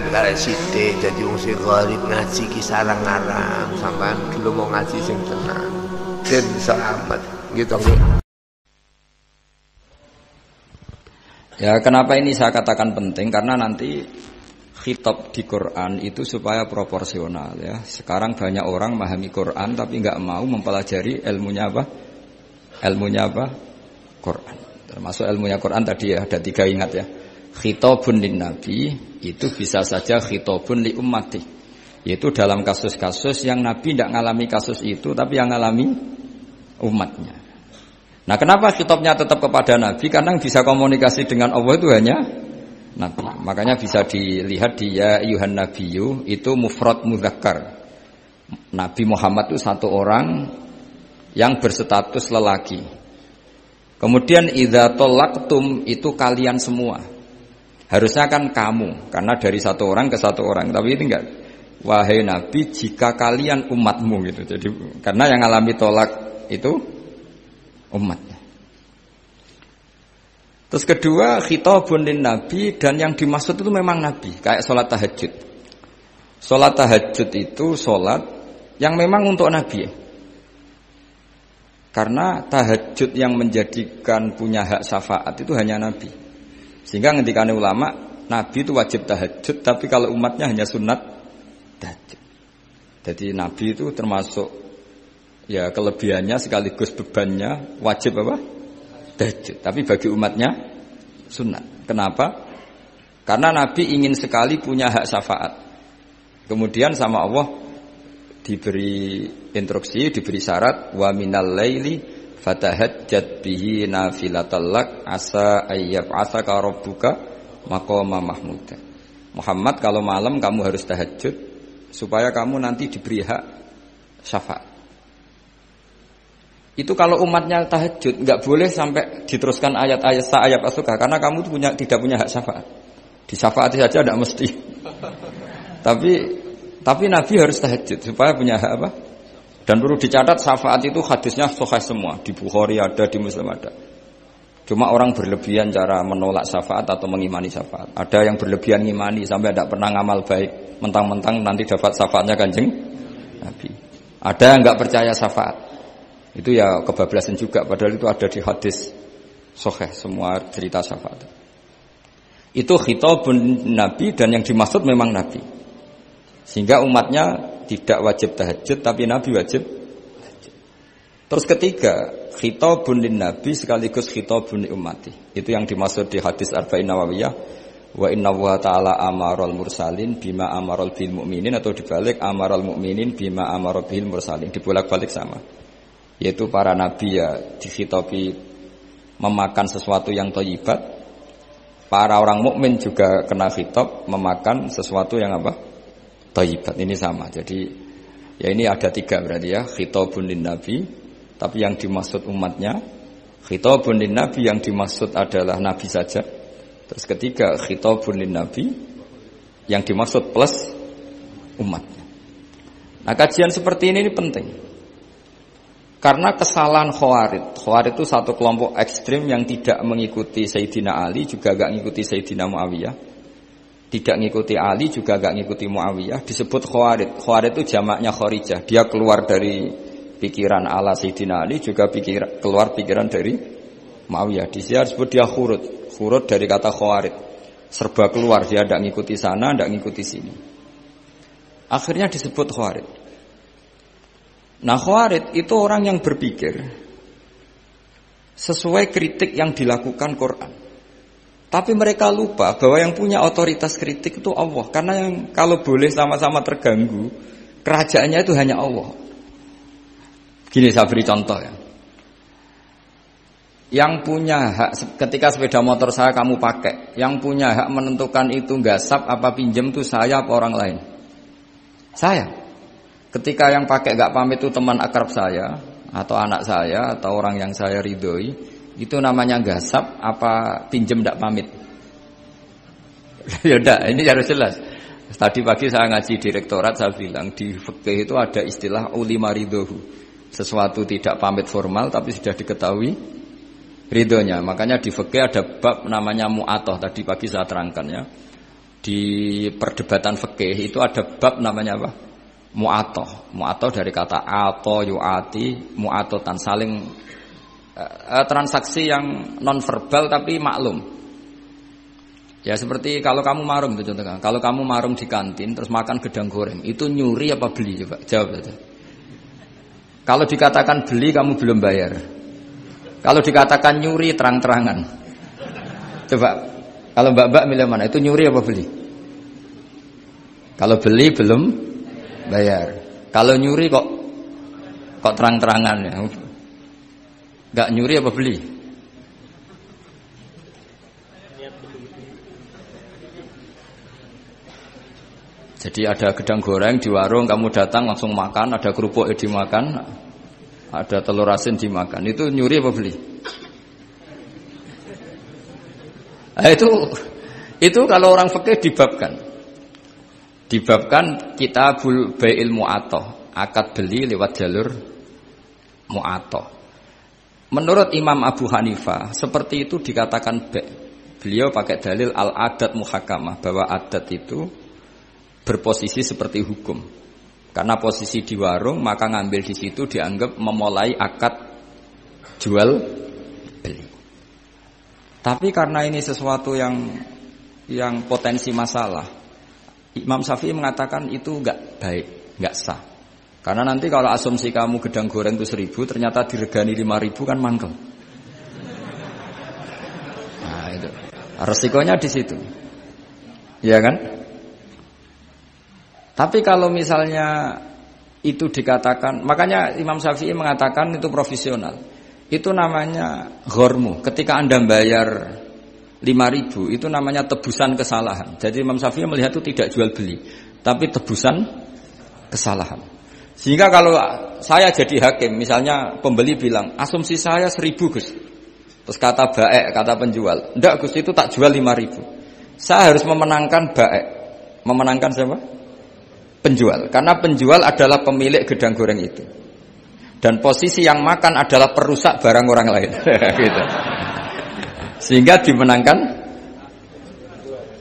Gak sithik dadi wong sing gharib ngaji ki sarang-arang sampean dulu mau ngaji sing tenang. Den selamat gitu nggih. Ya, kenapa ini saya katakan penting? Karena nanti khitab di Quran itu supaya proporsional ya. Sekarang banyak orang memahami Quran tapi nggak mau mempelajari ilmunya apa? Ilmunya apa? Quran. Termasuk ilmunya Quran tadi ya, ada 3 ingat ya. Khitabun lin nabi itu bisa saja khitabun li ummati. Yaitu dalam kasus-kasus yang Nabi tidak ngalami kasus itu tapi yang ngalami umatnya. Nah, kenapa khitabnya tetap kepada Nabi? Karena yang bisa komunikasi dengan Allah itu hanya Nabi. Makanya bisa dilihat di ya ayyuhan nabiyyu itu mufrad mudzakkar. Nabi Muhammad itu satu orang yang berstatus lelaki. Kemudian idza talaqtum itu kalian semua. Harusnya kan kamu, karena dari satu orang ke satu orang. Tapi ini enggak. Wahai Nabi, jika kalian umatmu gitu. Jadi karena yang alami tolak itu umatnya. Terus kedua, khitabun lin nabi, dan yang dimaksud itu memang Nabi, kayak sholat tahajud. Sholat tahajud itu sholat yang memang untuk Nabi. Karena tahajud yang menjadikan punya hak syafaat itu hanya Nabi. Sehingga ngendikane ulama, Nabi itu wajib tahajud, tapi kalau umatnya hanya sunat tahajud. Jadi Nabi itu termasuk ya kelebihannya sekaligus bebannya wajib apa? Tahajud. Tapi bagi umatnya sunat. Kenapa? Karena Nabi ingin sekali punya hak syafaat. Kemudian sama Allah diberi instruksi, diberi syarat wa minal laili fatahajjat bihi nafilatal lak asa ayyab'atsaka rabbuka maqama mahmuda. Muhammad, kalau malam kamu harus tahajud supaya kamu nanti diberi hak syafaat. Itu kalau umatnya tahajud nggak boleh sampai diteruskan ayat-ayat ayat asuka karena kamu itu tidak punya hak syafaat. Disyafaati saja tidak mesti. Tapi Nabi harus tahajud supaya punya hak apa? Dan perlu dicatat syafaat itu hadisnya sahih semua, di Bukhari ada, di Muslim ada. Cuma orang berlebihan cara menolak syafaat atau mengimani syafaat. Ada yang berlebihan ngimani sampai tidak pernah ngamal baik, mentang-mentang nanti dapat syafaatnya Kanjeng Nabi. Ada yang nggak percaya syafaat. Itu ya kebablasan juga, padahal itu ada di hadis sahih semua cerita syafaat. Itu khitabun Nabi dan yang dimaksud memang Nabi. Sehingga umatnya tidak wajib tahajud tapi Nabi wajib tahajud. Terus ketiga, khitabun lin Nabi sekaligus khitabun li ummati. Itu yang dimaksud di hadis Arba'in Nawawiyah, wa inna wa ta'ala amaral mursalin bima amaral bil mu'minin, atau dibalik amaral mu'minin bima amaral bil mursalin, dibolak-balik sama. Yaitu para nabi ya dikhitabi memakan sesuatu yang thayyibat. Para orang mukmin juga kena khitab memakan sesuatu yang apa? Thayyibat. Ini sama. Jadi ya ini ada 3 berarti ya, khitabun lin nabi, tapi yang dimaksud umatnya, khitabun lin nabi yang dimaksud adalah nabi saja. Terus ketiga, khitabun lin nabi yang dimaksud plus umatnya. Nah, kajian seperti ini penting. Karena kesalahan Khawarij itu satu kelompok ekstrim yang tidak mengikuti Sayyidina Ali, juga gak mengikuti Sayyidina Muawiyah. Tidak mengikuti Ali, juga gak mengikuti Muawiyah. Disebut Khawarij. Khawarij itu jamaknya Kharijah. Dia keluar dari pikiran ala Sayyidina Ali, juga keluar pikiran dari Muawiyah. Di sini disebut dia khurud. Khurud dari kata Khawarij. Serba keluar, dia tidak mengikuti sana, tidak mengikuti sini. Akhirnya disebut Khawarij. Nah, Khawarij itu orang yang berpikir sesuai kritik yang dilakukan Quran. Tapi mereka lupa bahwa yang punya otoritas kritik itu Allah. Karena yang kalau boleh sama-sama terganggu, kerajaannya itu hanya Allah. Gini saya beri contoh ya. Yang punya hak ketika sepeda motor saya kamu pakai, yang punya hak menentukan itu gasap apa pinjam itu saya apa orang lain? Saya. Ketika yang pakai gak pamit itu teman akrab saya atau anak saya atau orang yang saya ridhoi, itu namanya gasap apa pinjem gak pamit? Ya udah, ini harus jelas. Tadi pagi saya ngaji direktorat, saya bilang di fikih itu ada istilah ulima ridhohu. Sesuatu tidak pamit formal tapi sudah diketahui ridhonya. Makanya di fikih ada bab namanya mu'atoh. Tadi pagi saya terangkan ya. Di perdebatan fikih itu ada bab namanya apa? Mu'atoh. Mu'atoh dari kata ato yu'ati, mu'atotan, saling transaksi yang non verbal tapi maklum. Ya seperti kalau kamu marung itu contohnya. Kalau kamu marung di kantin terus makan gedang goreng, itu nyuri apa beli? Coba jawab saja. Kalau dikatakan beli kamu belum bayar. Kalau dikatakan nyuri terang-terangan. Coba kalau mbak-mbak milih mana? Itu nyuri apa beli? Kalau beli belum bayar. Kalau nyuri kok terang-terangan ya. Enggak nyuri apa beli? Jadi ada gedang goreng di warung, kamu datang langsung makan, ada kerupuk dimakan, ada telur asin dimakan. Itu nyuri apa beli? Nah, itu kalau orang fikih dibabkan kitabul bai'il mu'atoh, akad beli lewat jalur mu'atoh. Menurut Imam Abu Hanifah seperti itu dikatakan beliau pakai dalil al-adat muhakamah, bahwa adat itu berposisi seperti hukum. Karena posisi di warung, maka ngambil di situ dianggap memulai akad jual beli. Tapi karena ini sesuatu yang potensi masalah, Imam Syafi'i mengatakan itu enggak baik, enggak sah. Karena nanti kalau asumsi kamu gedang goreng itu 1.000, ternyata diregani 5.000 kan mangkel. Nah itu resikonya di situ, ya kan? Tapi kalau misalnya itu dikatakan, makanya Imam Syafi'i mengatakan itu profesional. Itu namanya ghormu. Ketika Anda bayar 5.000, itu namanya tebusan kesalahan. Jadi Imam Syafi'i melihat itu tidak jual beli, tapi tebusan kesalahan. Sehingga kalau saya jadi hakim, misalnya pembeli bilang, asumsi saya 1.000 Gus. Terus kata baek, kata penjual, enggak Gus itu tak jual 5.000. Saya harus memenangkan baek. Memenangkan siapa? Penjual, karena penjual adalah pemilik gedang goreng itu, dan posisi yang makan adalah perusak barang orang lain. Gitu. Sehingga dimenangkan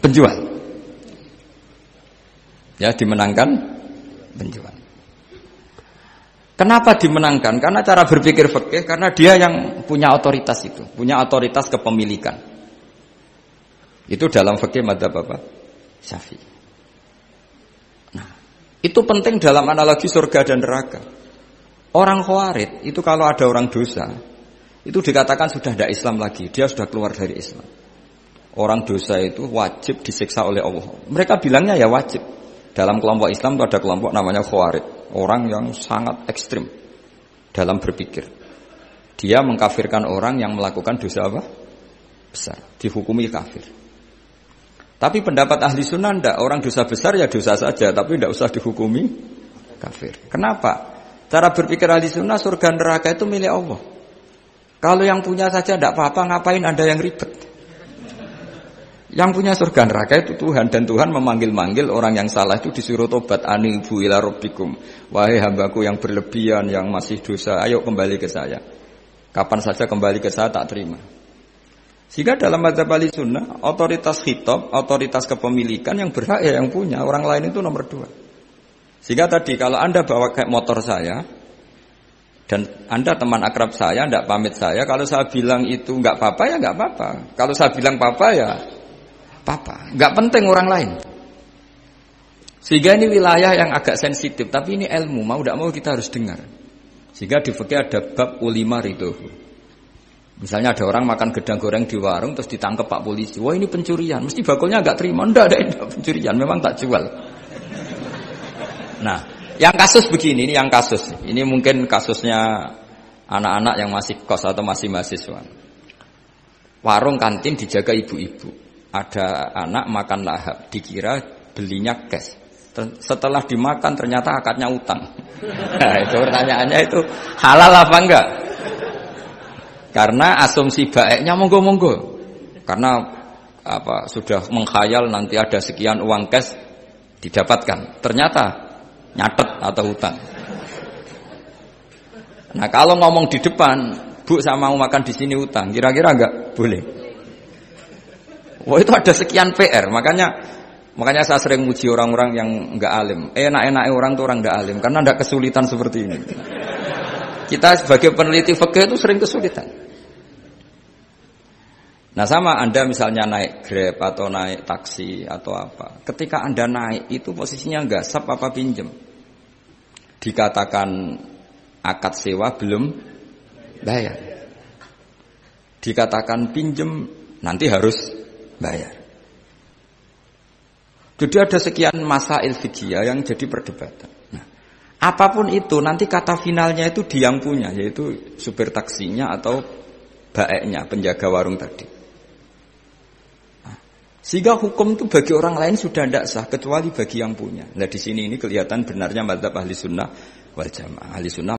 penjual, ya dimenangkan penjual. Kenapa dimenangkan? Karena cara berpikir fikih, karena dia yang punya otoritas itu, punya otoritas kepemilikan. Itu dalam fikih madzhab apa? Syafi'i. Itu penting dalam analogi surga dan neraka. Orang khawarij itu kalau ada orang dosa, itu dikatakan sudah tidak Islam lagi, dia sudah keluar dari Islam. Orang dosa itu wajib disiksa oleh Allah. Mereka bilangnya ya wajib. Dalam kelompok Islam itu ada kelompok namanya khawarij, orang yang sangat ekstrim dalam berpikir. Dia mengkafirkan orang yang melakukan dosa apa? Besar, dihukumi kafir. Tapi pendapat ahli sunnah enggak, orang dosa besar ya dosa saja, tapi enggak usah dihukumi kafir. Kenapa? Cara berpikir ahli sunnah, surga neraka itu milik Allah. Kalau yang punya saja enggak apa-apa, ngapain Anda yang ribet? Yang punya surga neraka itu Tuhan, dan Tuhan memanggil-manggil orang yang salah itu disuruh tobat, anibu ila rabbikum. Wahai hambaku yang berlebihan, yang masih dosa, ayo kembali ke saya. Kapan saja kembali ke saya tak terima. Sehingga dalam mazhab ahli sunnah, otoritas khitab, otoritas kepemilikan yang berhak ya yang punya, orang lain itu nomor 2. Sehingga tadi kalau Anda bawa kayak motor saya, dan Anda teman akrab saya, tidak pamit saya, kalau saya bilang itu enggak apa-apa ya enggak apa-apa. Kalau saya bilang apa-apa ya apa-apa. Enggak penting orang lain. Sehingga ini wilayah yang agak sensitif, tapi ini ilmu, mau tidak mau kita harus dengar. Sehingga di fikih ada bab ulima ridho. Misalnya ada orang makan gedang goreng di warung terus ditangkap Pak polisi. Wah ini pencurian, mesti bakulnya enggak terima. Enggak pencurian, memang tak jual. Nah, yang kasus begini, ini yang kasus. Ini mungkin kasusnya anak-anak yang masih kos atau masih mahasiswa. Warung kantin dijaga ibu-ibu. Ada anak makan lahap, dikira belinya cash. Setelah dimakan ternyata akadnya utang. Nah, itu pertanyaannya itu halal apa enggak? Karena asumsi baiknya monggo-monggo. Karena apa sudah mengkhayal nanti ada sekian uang cash didapatkan. Ternyata nyatet atau hutang. Nah, kalau ngomong di depan, Bu saya mau makan di sini hutang, kira-kira enggak boleh. Wah, itu ada sekian PR. Makanya Makanya saya sering muji orang-orang yang enggak alim. Enak-enaknya orang tuh orang enggak alim karena enggak kesulitan seperti ini. Kita sebagai peneliti fikih itu sering kesulitan. Nah sama Anda misalnya naik Grab atau naik taksi atau apa. Ketika Anda naik itu posisinya gasap apa pinjem. Dikatakan akad sewa belum bayar. Dikatakan pinjem nanti harus bayar. Jadi ada sekian masail fikih yang jadi perdebatan. Nah, apapun itu nanti kata finalnya itu dia yang punya, yaitu supir taksinya atau baeknya, penjaga warung tadi. Sehingga hukum itu bagi orang lain sudah tidak sah kecuali bagi yang punya. Nah di sini ini kelihatan benarnya mazhab ahli sunnah wal jamaah. Ahli sunnah